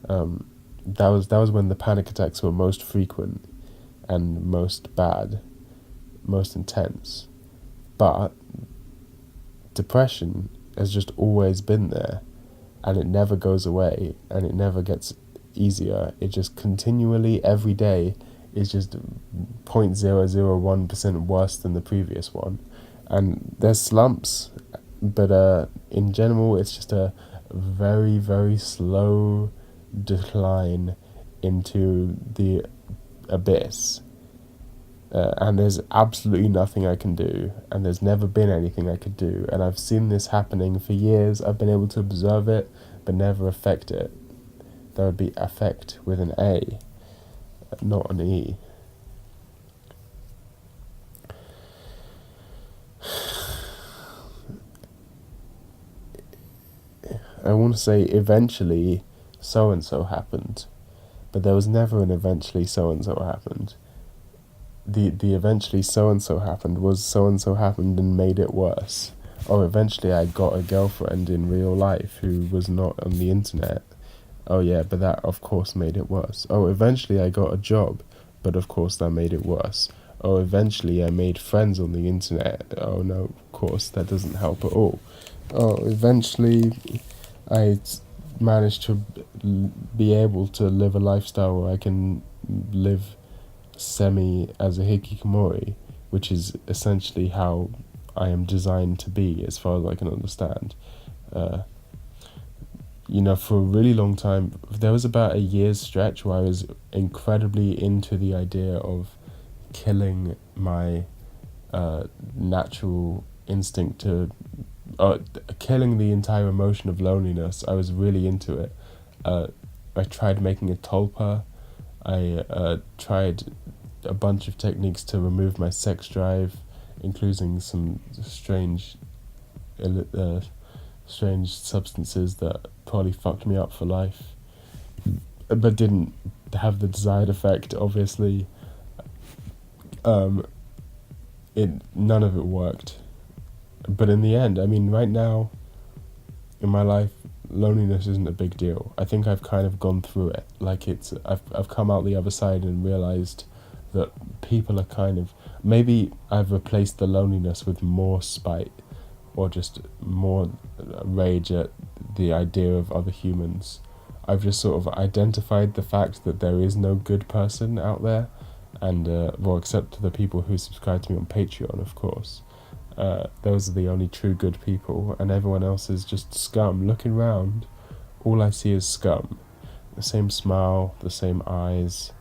That was when the panic attacks were most frequent and most bad, most intense. But depression has just always been there, and it never goes away, and it never gets easier. It just continually, every day, is just 0.001% worse than the previous one. And there's slumps, but in general, it's just a very, very slow decline into the abyss. And there's absolutely nothing I can do, and there's never been anything I could do, and I've seen this happening for years. I've been able to observe it, but never affect it. That would be affect with an A, not an E. I want to say eventually so-and-so happened, but there was never an eventually so-and-so happened. The eventually so-and-so happened was so-and-so happened and made it worse. Oh, eventually I got a girlfriend in real life who was not on the internet. Oh yeah, but that of course made it worse. Oh, eventually I got a job, but of course that made it worse. Oh, eventually I made friends on the internet. Oh no, of course that doesn't help at all. Oh, eventually I managed to be able to live a lifestyle where I can live semi as a hikikomori, which is essentially how I am designed to be, as far as I can understand. For a really long time, there was about a year's stretch where I was incredibly into the idea of killing my natural instinct to killing the entire emotion of loneliness. I was really into it. I tried making a tulpa. I tried a bunch of techniques to remove my sex drive, including some strange substances that probably fucked me up for life, but didn't have the desired effect, obviously. None of it worked. But in the end, right now, in my life, loneliness isn't a big deal. I think I've kind of gone through it. Like I've come out the other side and realized that people are kind of, maybe I've replaced the loneliness with more spite or just more rage at the idea of other humans. I've just sort of identified the fact that there is no good person out there, and well, except the people who subscribe to me on Patreon, of course. Those are the only true good people, and everyone else is just scum. Looking round, all I see is scum. The same smile, the same eyes,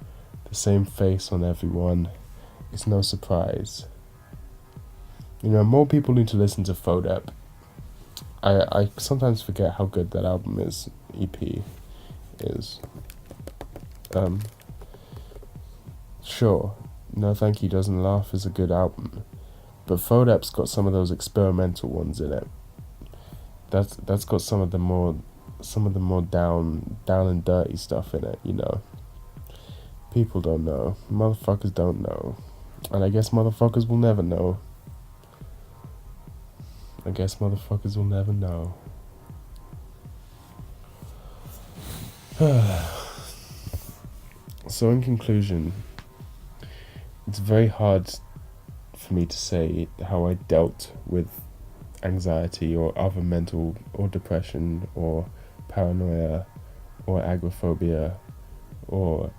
the same face on everyone. It's no surprise. You know, more people need to listen to Fodep. I sometimes forget how good that album is, EP is. Sure, No Thank You Doesn't Laugh is a good album, but Fodep's got some of those experimental ones in it. That's got some of the more down and dirty stuff in it, you know. People don't know. Motherfuckers don't know. And I guess motherfuckers will never know. So in conclusion, it's very hard for me to say how I dealt with anxiety or other mental or depression or paranoia or agoraphobia or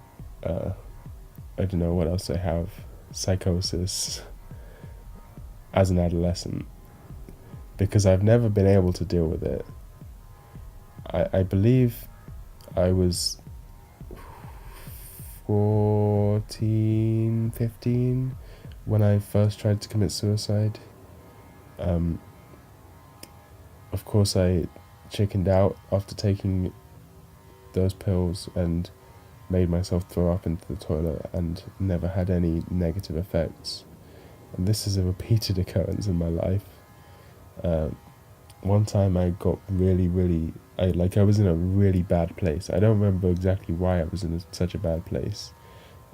I don't know what else I have, psychosis, as an adolescent, because I've never been able to deal with it. I believe I was 14, 15 when I first tried to commit suicide. Of course I chickened out after taking those pills and made myself throw up into the toilet and never had any negative effects. And this is a repeated occurrence in my life. One time I got I was in a really bad place. I don't remember exactly why I was in such a bad place,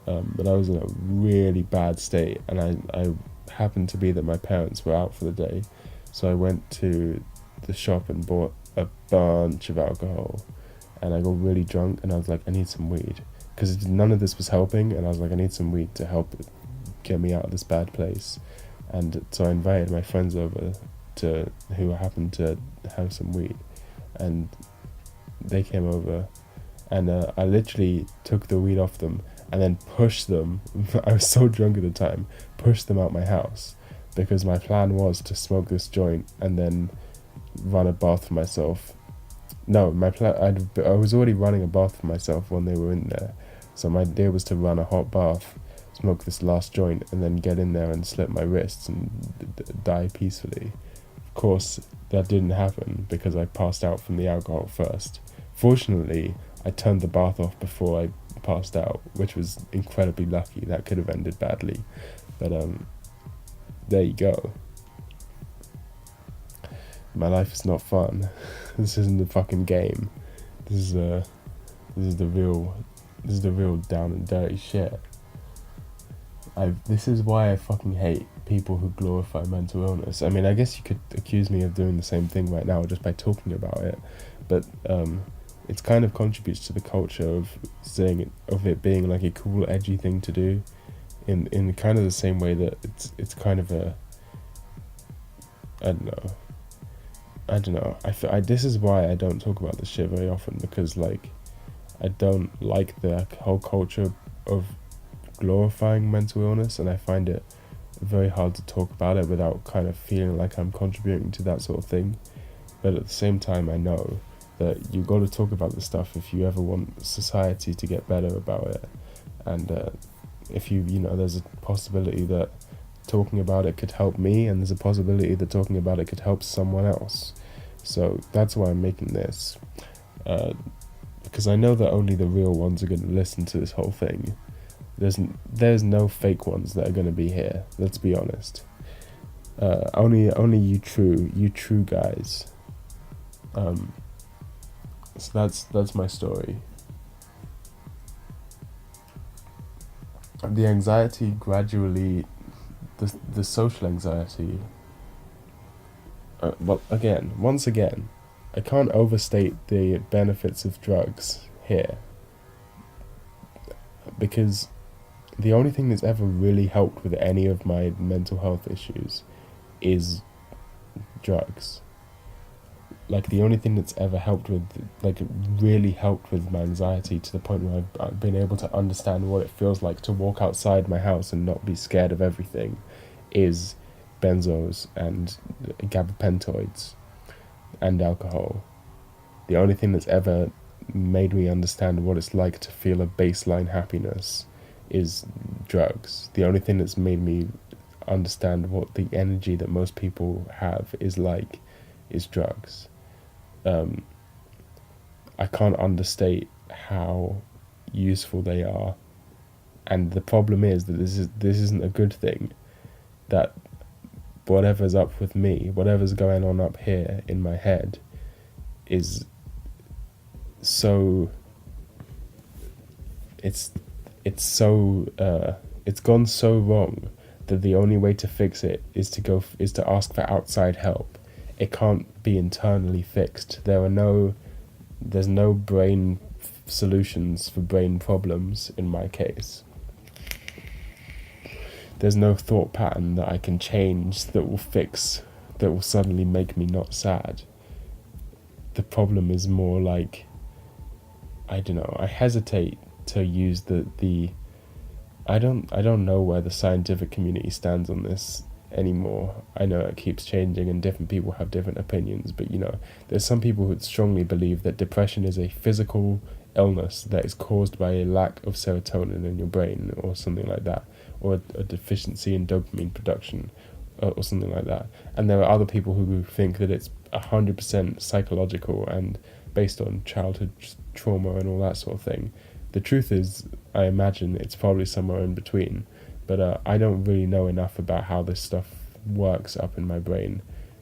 but I was in a really bad state, and I happened to be that my parents were out for the day, so I went to the shop and bought a bunch of alcohol, and I got really drunk, and I was like, I need some weed, because none of this was helping, and I was like, I need some weed to help get me out of this bad place. And so I invited my friends over who happened to have some weed, and they came over, and I literally took the weed off them and then pushed them. I was so drunk at the time, pushed them out my house, because my plan was to smoke this joint and then run a bath for myself. No, I was already running a bath for myself when they were in there, so my idea was to run a hot bath, smoke this last joint, and then get in there and slit my wrists and die peacefully. Of course, that didn't happen because I passed out from the alcohol first. Fortunately, I turned the bath off before I passed out, which was incredibly lucky. That could have ended badly, but there you go. My life is not fun. This isn't a fucking game. This is the real down and dirty shit. This is why I fucking hate people who glorify mental illness. I mean, I guess you could accuse me of doing the same thing right now just by talking about it, but it kind of contributes to the culture of it being like a cool, edgy thing to do, in kind of the same way that it's kind of a, I don't know. This is why I don't talk about this shit very often, because like I don't like the whole culture of glorifying mental illness, and I find it very hard to talk about it without kind of feeling like I'm contributing to that sort of thing. But at the same time, I know that you got to talk about this stuff if you ever want society to get better about it, and if there's a possibility that talking about it could help me, and there's a possibility that talking about it could help someone else. So that's why I'm making this, because I know that only the real ones are going to listen to this whole thing. There's no fake ones that are going to be here, let's be honest. Only you true guys. So that's my story. The anxiety gradually, the social anxiety, once again, I can't overstate the benefits of drugs here, because the only thing that's ever really helped with any of my mental health issues is drugs. Like, the only thing that's ever helped with, like, really helped with my anxiety to the point where I've been able to understand what it feels like to walk outside my house and not be scared of everything, is benzos and gabapentoids and alcohol. The only thing that's ever made me understand what it's like to feel a baseline happiness is drugs. The only thing that's made me understand what the energy that most people have is like is drugs. I can't understate how useful they are, and the problem is that this isn't a good thing. That whatever's up with me, whatever's going on up here in my head, is so. It's gone so wrong that the only way to fix it is to ask for outside help. It can't be internally fixed. There's no brain solutions for brain problems in my case. There's no thought pattern that I can change that will suddenly make me not sad. The problem is more like, I don't know, I hesitate to use I don't know where the scientific community stands on this anymore. I know it keeps changing and different people have different opinions, but there's some people who strongly believe that depression is a physical illness that is caused by a lack of serotonin in your brain or something like that, or a deficiency in dopamine production or something like that. And there are other people who think that it's 100% psychological and based on childhood trauma and all that sort of thing. The truth is, I imagine it's probably somewhere in between, but I don't really know enough about how this stuff works up in my brain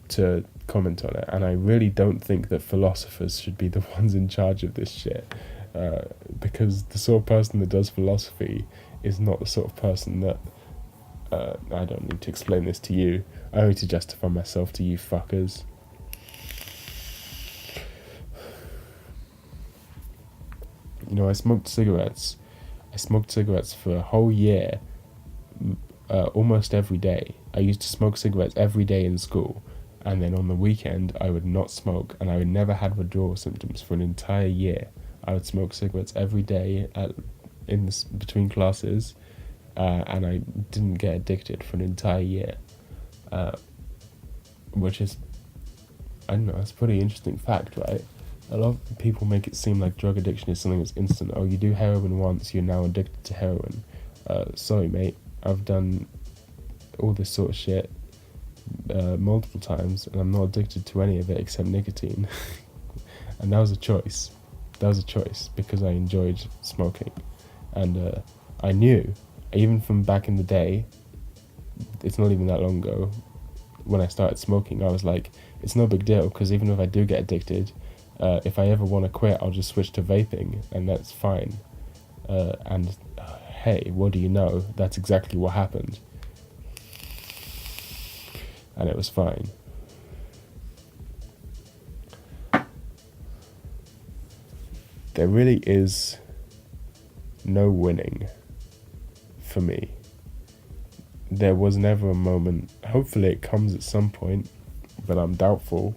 to comment on it, and I really don't think that philosophers should be the ones in charge of this shit, because the sort of person that does philosophy is not the sort of person that, I don't need to explain this to you, I only to justify myself to you fuckers. I smoked cigarettes for a whole year, almost every day. I used to smoke cigarettes every day in school, and then on the weekend I would not smoke, and I never had withdrawal symptoms for an entire year. I would smoke cigarettes every day between classes, and I didn't get addicted for an entire year, which is, I don't know, it's a pretty interesting fact, right? A lot of people make it seem like drug addiction is something that's instant. Oh, you do heroin once, you're now addicted to heroin. Sorry, mate. I've done all this sort of shit multiple times, and I'm not addicted to any of it except nicotine. And that was a choice. Because I enjoyed smoking. And I knew, even from back in the day, it's not even that long ago, when I started smoking, I was like, it's no big deal, because even if I do get addicted, if I ever want to quit, I'll just switch to vaping, and that's fine. And hey, what do you know? That's exactly what happened. And it was fine. There really is no winning for me. There was never a moment, hopefully it comes at some point, but I'm doubtful.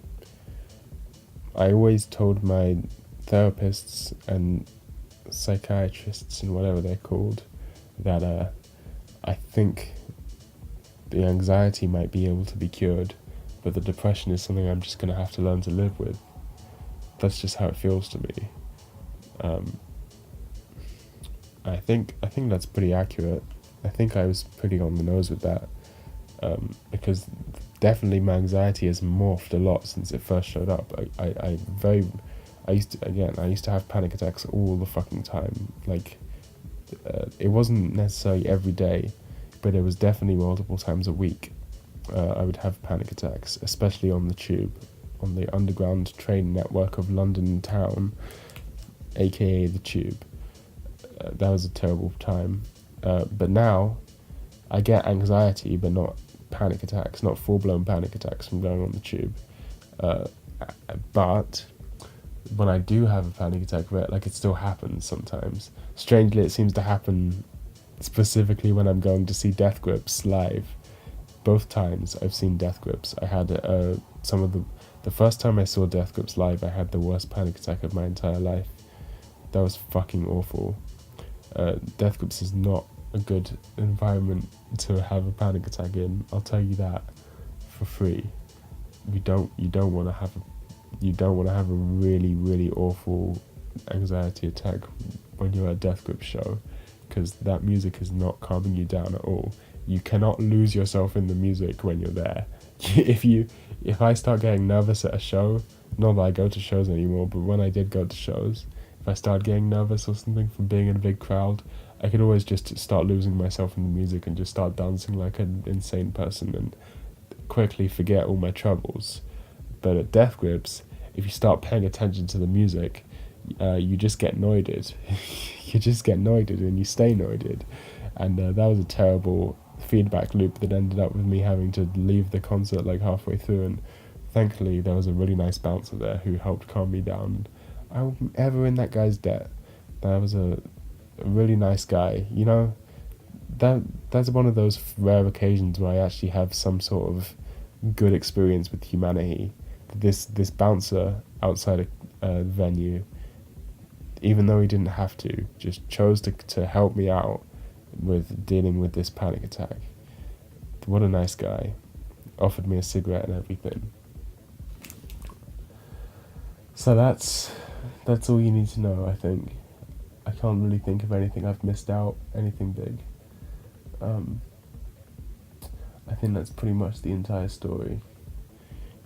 I always told my therapists and psychiatrists and whatever they're called that I think the anxiety might be able to be cured, but the depression is something I'm just going to have to learn to live with. That's just how it feels to me. I think that's pretty accurate. I think I was pretty on the nose with that, because definitely my anxiety has morphed a lot since it first showed up. I used to have panic attacks all the fucking time. Like, it wasn't necessarily every day, but it was definitely multiple times a week. I would have panic attacks, especially on the tube, on the underground train network of London town, aka the tube. That was a terrible time. But now, I get anxiety, but not panic attacks, not full-blown panic attacks from going on the tube. But when I do have a panic attack, like, it still happens sometimes. Strangely, it seems to happen specifically when I'm going to see Death Grips live. Both times I've seen Death Grips, I had the first time I saw Death Grips live, I had the worst panic attack of my entire life. That was fucking awful. Death Grips is not a good environment to have a panic attack in. I'll tell you that for free. You don't want to have a really, really awful anxiety attack when you're at a Death Grips show, because that music is not calming you down at all. You cannot lose yourself in the music when you're there. If I start getting nervous at a show, not that I go to shows anymore, but when I did go to shows, if I started getting nervous or something from being in a big crowd, I could always just start losing myself in the music and just start dancing like an insane person and quickly forget all my troubles. But at Death Grips, if you start paying attention to the music, you just get noided. You just get noided and you stay noided. And that was a terrible feedback loop that ended up with me having to leave the concert like halfway through, and thankfully there was a really nice bouncer there who helped calm me down. I'm ever in that guy's debt. That was a really nice guy. You know, that's one of those rare occasions where I actually have some sort of good experience with humanity. This bouncer outside a venue, even though he didn't have to, just chose to help me out with dealing with this panic attack. What a nice guy. Offered me a cigarette and everything. So that's all you need to know, I think. I can't really think of anything I've missed out, anything big. I think that's pretty much the entire story.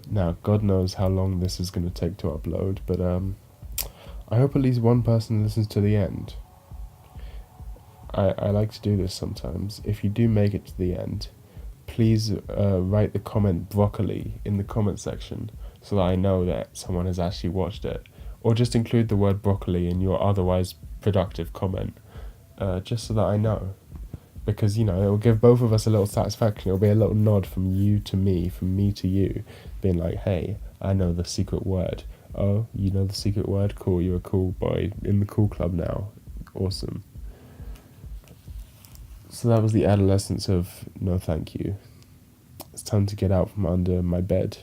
Now, God knows how long this is going to take to upload, but I hope at least one person listens to the end. I like to do this sometimes. If you do make it to the end, please write the comment broccoli in the comment section so that I know that someone has actually watched it. Or just include the word broccoli in your otherwise productive comment, just so that I know. Because, you know, it will give both of us a little satisfaction. It will be a little nod from you to me, from me to you, being like, hey, I know the secret word. Oh, you know the secret word? Cool, you're a cool boy in the cool club now. Awesome. So that was the adolescence of no thank you. It's time to get out from under my bed.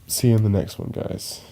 See you in the next one, guys.